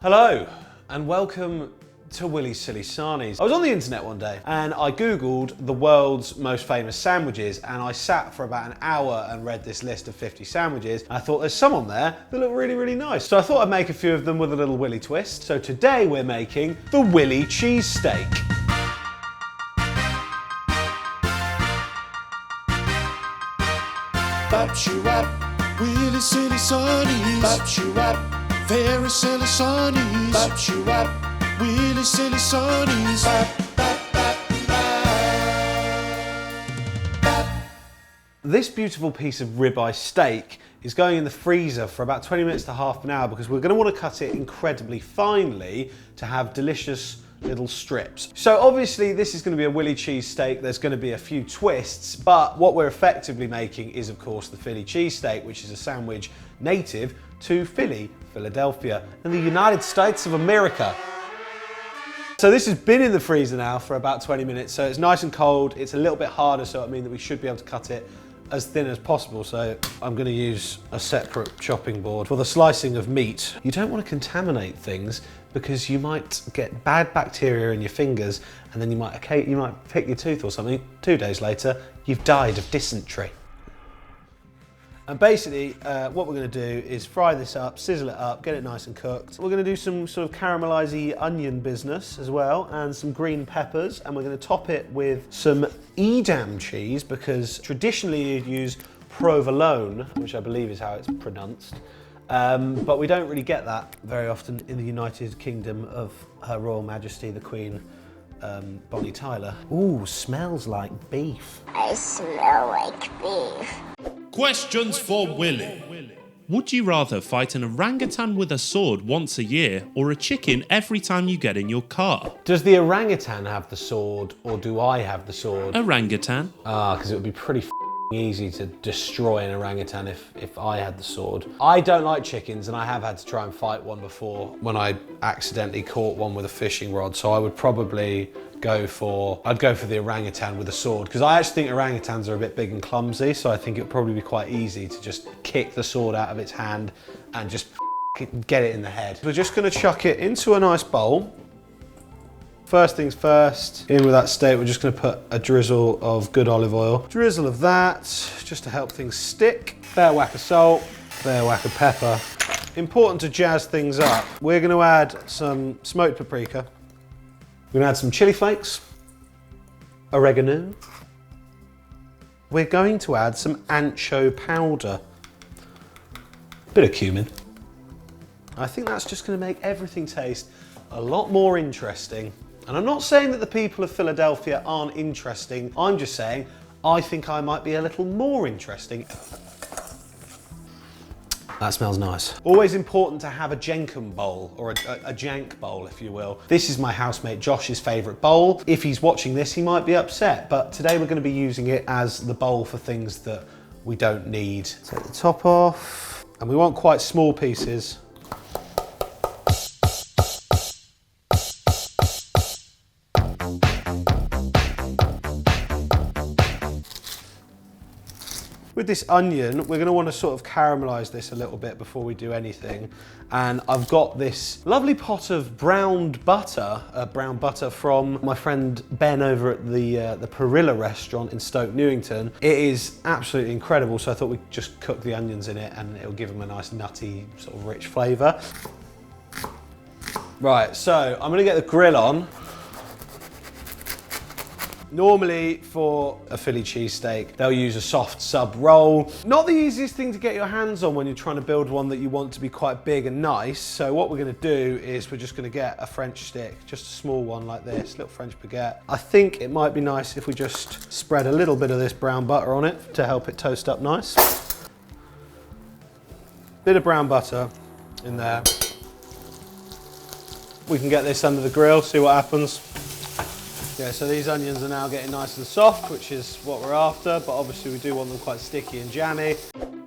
Hello and welcome to Willy's Silly Sarnies. I was on the internet one day and I googled the world's most famous sandwiches, and I sat for about an hour and read this list of 50 sandwiches. I thought there's some on there that look really nice. So I thought I'd make a few of them with a little Willy twist. So today we're making the Willy Cheesesteak. Bap-shoo-wap, Willy Silly Sarnies. Bap-shoo-wap, very silly Sarnies. Bap-shoo-wap, Willy Silly Sarnies. This beautiful piece of ribeye steak is going in the freezer for about 20 minutes to half an hour because we're going to want to cut it incredibly finely to have delicious little strips. So obviously this is going to be a Willy cheesesteak. There's going to be a few twists, but what we're effectively making is of course the Philly cheesesteak, which is a sandwich native to Philly, Philadelphia, in the United States of America. So this has been in the freezer now for about 20 minutes, so it's nice and cold. It's a little bit harder, so it means that we should be able to cut it as thin as possible. So I'm going to use a separate chopping board for the slicing of meat. You don't want to contaminate things because you might get bad bacteria in your fingers, and then you might pick your tooth or something. 2 days later, you've died of dysentery. And basically, what we're going to do is fry this up, sizzle it up, get it nice and cooked. We're going to do some sort of caramelized onion business as well, and some green peppers, and we're going to top it with some Edam cheese, because traditionally you'd use provolone, which I believe is how it's pronounced, but we don't really get that very often in the United Kingdom of Her Royal Majesty the Queen, Bonnie Tyler. Ooh, smells like beef. I smell like beef. Questions for Willy. Would you rather fight an orangutan with a sword once a year or a chicken every time you get in your car? Does the orangutan have the sword, or do I have the sword? Orangutan. Because it would be pretty easy to destroy an orangutan if I had the sword. I don't like chickens, and I have had to try and fight one before when I accidentally caught one with a fishing rod, so I would probably go for the orangutan with a sword, because I actually think orangutans are a bit big and clumsy, so I think it would probably be quite easy to just kick the sword out of its hand and just get it in the head. We're just going to chuck it into a nice bowl. First things first, in with that steak, we're just going to put a drizzle of good olive oil. Drizzle of that, just to help things stick. Fair whack of salt, fair whack of pepper. Important to jazz things up. We're going to add some smoked paprika. We're going to add some chili flakes, oregano. We're going to add some ancho powder, bit of cumin. I think that's just going to make everything taste a lot more interesting. And I'm not saying that the people of Philadelphia aren't interesting, I'm just saying I think I might be a little more interesting. That smells nice. Always important to have a jenkem bowl, or a jank bowl, if you will. This is my housemate Josh's favourite bowl. If he's watching this, he might be upset, but today we're going to be using it as the bowl for things that we don't need. Take the top off, and we want quite small pieces. With this onion, we're going to want to sort of caramelise this a little bit before we do anything. And I've got this lovely pot of browned butter, from my friend Ben over at the Perilla restaurant in Stoke Newington. It is absolutely incredible, so I thought we'd just cook the onions in it and it'll give them a nice nutty, sort of rich flavour. Right, so I'm going to get the grill on. Normally for a Philly cheesesteak, they'll use a soft sub roll. Not the easiest thing to get your hands on when you're trying to build one that you want to be quite big and nice. So what we're gonna do is we're just gonna get a French stick, just a small one like this, little French baguette. I think it might be nice if we just spread a little bit of this brown butter on it to help it toast up nice. Bit of brown butter in there. We can get this under the grill, see what happens. Yeah, so these onions are now getting nice and soft, which is what we're after, but obviously we do want them quite sticky and jammy.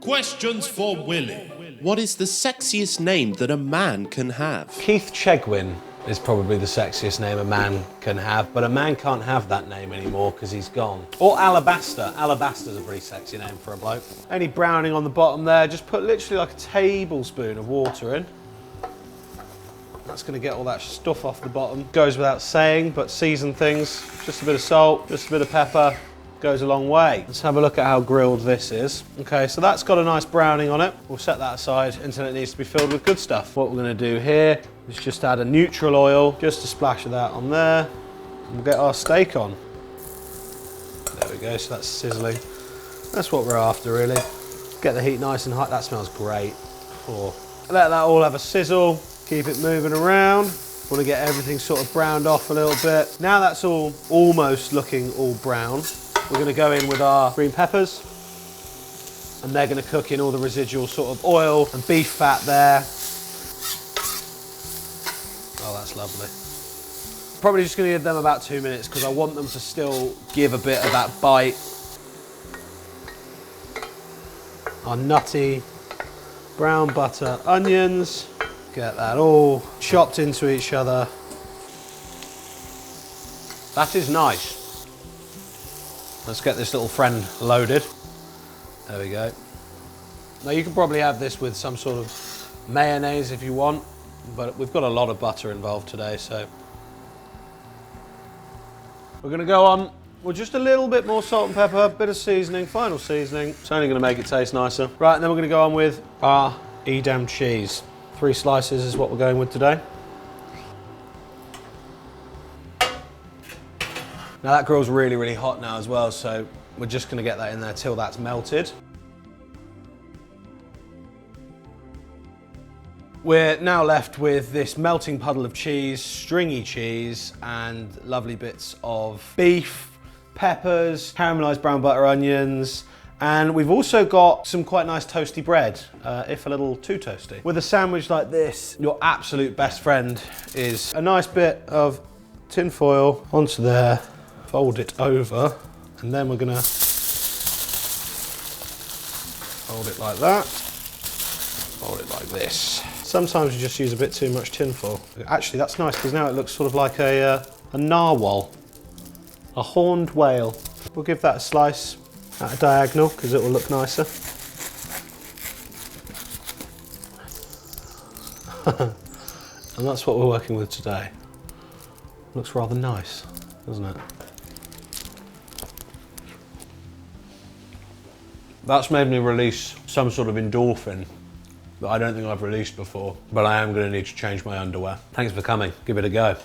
Questions for Willy. What is the sexiest name that a man can have? Keith Chegwin is probably the sexiest name a man can have, but a man can't have that name anymore because he's gone. Or Alabaster. Alabaster's a pretty sexy name for a bloke. Any browning on the bottom there, just put literally like a tablespoon of water in. That's going to get all that stuff off the bottom. Goes without saying, but season things. Just a bit of salt, just a bit of pepper. Goes a long way. Let's have a look at how grilled this is. Okay, so that's got a nice browning on it. We'll set that aside until it needs to be filled with good stuff. What we're going to do here is just add a neutral oil, just a splash of that on there. And we'll get our steak on. There we go, so that's sizzling. That's what we're after, really. Get the heat nice and hot. That smells great. Oh. Let that all have a sizzle. Keep it moving around. Want to get everything sort of browned off a little bit. Now that's all almost looking all brown. We're going to go in with our green peppers, and they're going to cook in all the residual sort of oil and beef fat there. Oh, that's lovely. Probably just going to give them about 2 minutes because I want them to still give a bit of that bite. Our nutty brown butter onions. Get that all chopped into each other. That is nice. Let's get this little friend loaded. There we go. Now you can probably have this with some sort of mayonnaise if you want, but we've got a lot of butter involved today, so. We're gonna go on with just a little bit more salt and pepper, bit of seasoning, final seasoning. It's only gonna make it taste nicer. Right, and then we're gonna go on with our Edam cheese. 3 slices is what we're going with today. Now that grill's really, really hot now as well, so we're just gonna get that in there till that's melted. We're now left with this melting puddle of cheese, stringy cheese, and lovely bits of beef, peppers, caramelised brown butter onions, and we've also got some quite nice toasty bread, if a little too toasty. With a sandwich like this, your absolute best friend is a nice bit of tin foil onto there, fold it over, and then we're gonna fold it like that, fold it like this. Sometimes you just use a bit too much tin foil. Actually, that's nice because now it looks sort of like a narwhal, a horned whale. We'll give that a slice at a diagonal because it will look nicer. And that's what we're working with today. Looks rather nice, doesn't it? That's made me release some sort of endorphin that I don't think I've released before, but I am going to need to change my underwear. Thanks for coming. Give it a go.